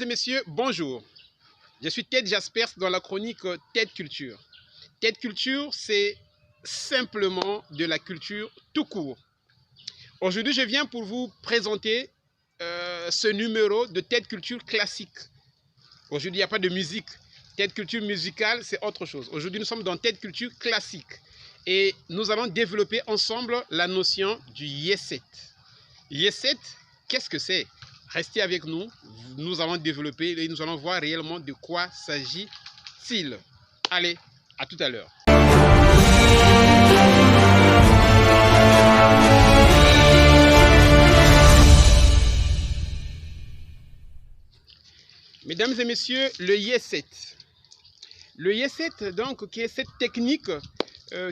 Mesdames et messieurs, bonjour. Je suis Ted Jaspers dans la chronique Ted Culture. Ted Culture, c'est simplement de la culture tout court. Aujourd'hui, je viens pour vous présenter ce numéro de Ted Culture classique. Aujourd'hui, il n'y a pas de musique. Ted Culture musicale, c'est autre chose. Aujourd'hui, nous sommes dans Ted Culture classique. Et nous allons développer ensemble la notion du Yeset. Yeset, qu'est-ce que c'est? Restez avec nous, nous allons développer et nous allons voir réellement de quoi s'agit-il. Allez, à tout à l'heure. Mesdames et messieurs, le Yeset. Le Yeset, donc, qui est cette technique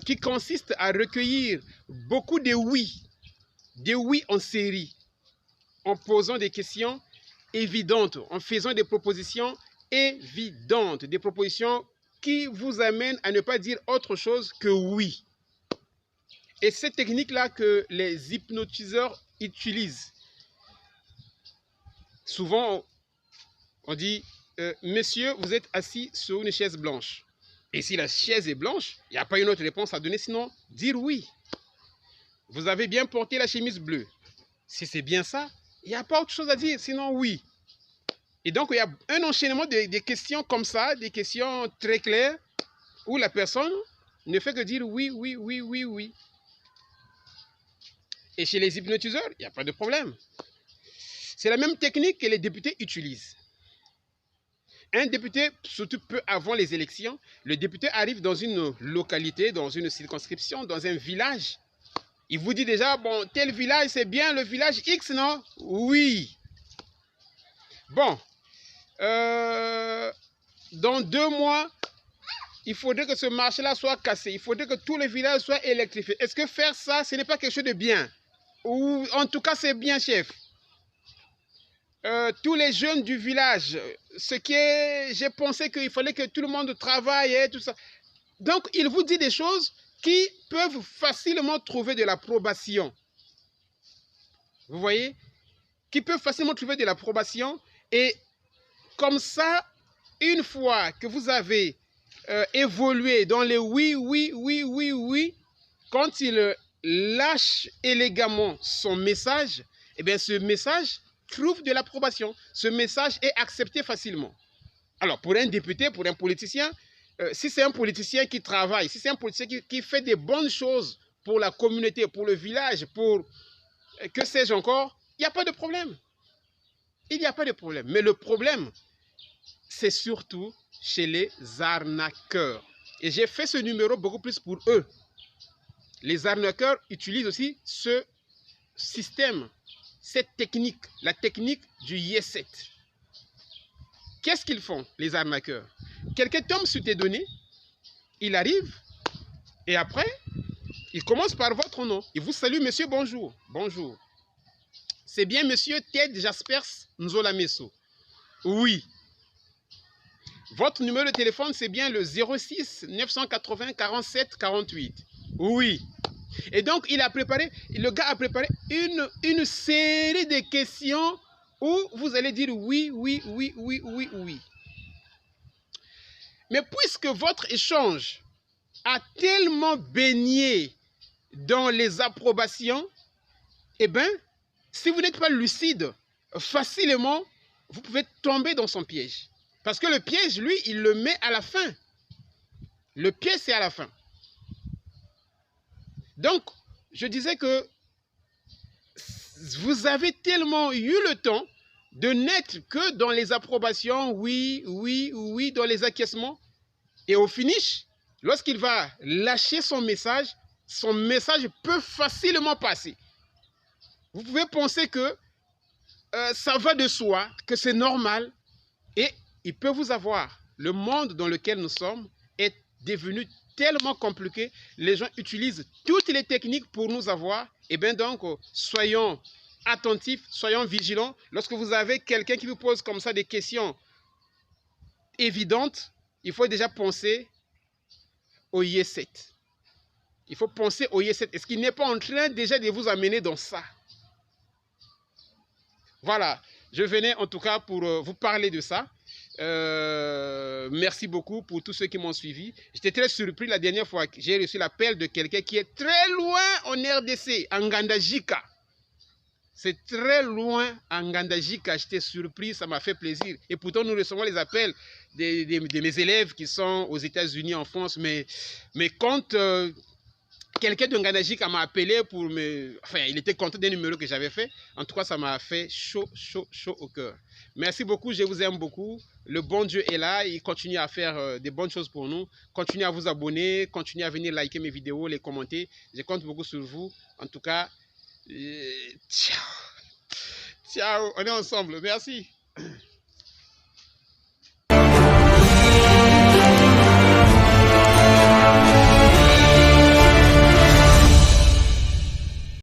qui consiste à recueillir beaucoup de oui en série, en posant des questions évidentes, en faisant des propositions évidentes, des propositions qui vous amènent à ne pas dire autre chose que oui. Et cette technique-là que les hypnotiseurs utilisent. Souvent, on dit, monsieur, vous êtes assis sur une chaise blanche. Et si la chaise est blanche, il n'y a pas une autre réponse à donner, sinon dire oui. Vous avez bien porté la chemise bleue. Si c'est bien ça, il n'y a pas autre chose à dire, sinon oui. Et donc, il y a un enchaînement de questions comme ça, des questions très claires, où la personne ne fait que dire oui, oui, oui, oui, oui. Et chez les hypnotiseurs, il n'y a pas de problème. C'est la même technique que les députés utilisent. Un député, surtout peu avant les élections, le député arrive dans une localité, dans une circonscription, dans un village. Il vous dit déjà, bon, tel village, c'est bien le village X, non? Oui. Bon, dans 2 mois, il faudrait que ce marché-là soit cassé. Il faudrait que tout le village soit électrifié. Est-ce que faire ça, ce n'est pas quelque chose de bien? Ou en tout cas, c'est bien, chef. Tous les jeunes du village, j'ai pensé qu'il fallait que tout le monde travaille et tout ça. Donc, il vous dit des choses qui peuvent facilement trouver de l'approbation. Vous voyez? Qui peuvent facilement trouver de l'approbation. Et comme ça, une fois que vous avez évolué dans les oui, oui, oui, oui, oui, quand il lâche élégamment son message, eh bien, ce message trouve de l'approbation. Ce message est accepté facilement. Alors, pour un député, pour un politicien, si c'est un politicien qui travaille, si c'est un politicien qui fait des bonnes choses pour la communauté, pour le village, pour que sais-je encore, il n'y a pas de problème. Il n'y a pas de problème. Mais le problème, c'est surtout chez les arnaqueurs. Et j'ai fait ce numéro beaucoup plus pour eux. Les arnaqueurs utilisent aussi ce système, cette technique, la technique du Yeset. Qu'est-ce qu'ils font, les arnaqueurs? Quelqu'un tombe sur tes données, il arrive, et après, il commence par votre nom. Il vous salue, monsieur, bonjour. Bonjour. C'est bien monsieur Ted Jaspers Nzolameso. Oui. Votre numéro de téléphone, c'est bien le 06 980 47 48. Oui. Et donc, le gars a préparé une série de questions où vous allez dire oui, oui, oui, oui, oui, oui. Mais puisque votre échange a tellement baigné dans les approbations, eh bien, si vous n'êtes pas lucide, facilement, vous pouvez tomber dans son piège. Parce que le piège, lui, il le met à la fin. Le piège, c'est à la fin. Donc, je disais que vous avez tellement eu le temps de n'être que dans les approbations, oui, oui, oui, dans les acquiescements. Et au finish, lorsqu'il va lâcher son message peut facilement passer. Vous pouvez penser que ça va de soi, que c'est normal, et il peut vous avoir. Le monde dans lequel nous sommes est devenu tellement compliqué, les gens utilisent toutes les techniques pour nous avoir. Et bien donc, soyons attentifs, soyons vigilants. Lorsque vous avez quelqu'un qui vous pose comme ça des questions évidentes, il faut déjà penser au Yeset. Il faut penser au Yeset. Est-ce qu'il n'est pas en train déjà de vous amener dans ça? Voilà, je venais en tout cas pour vous parler de ça. Merci beaucoup pour tous ceux qui m'ont suivi. J'étais très surpris la dernière fois que j'ai reçu l'appel de quelqu'un qui est très loin en RDC, en Ngandajika. C'est très loin en Ngandajika. J'étais surpris, ça m'a fait plaisir. Et pourtant, nous recevons les appels de mes élèves qui sont aux États-Unis, en France. Mais quand quelqu'un de Ngandajika m'a appelé pour me... Enfin, il était content des numéros que j'avais fait. En tout cas, ça m'a fait chaud, chaud, chaud au cœur. Merci beaucoup, je vous aime beaucoup. Le bon Dieu est là, il continue à faire des bonnes choses pour nous. Continuez à vous abonner, continuez à venir liker mes vidéos, les commenter. Je compte beaucoup sur vous. En tout cas, ciao. Ciao, on est ensemble. Merci.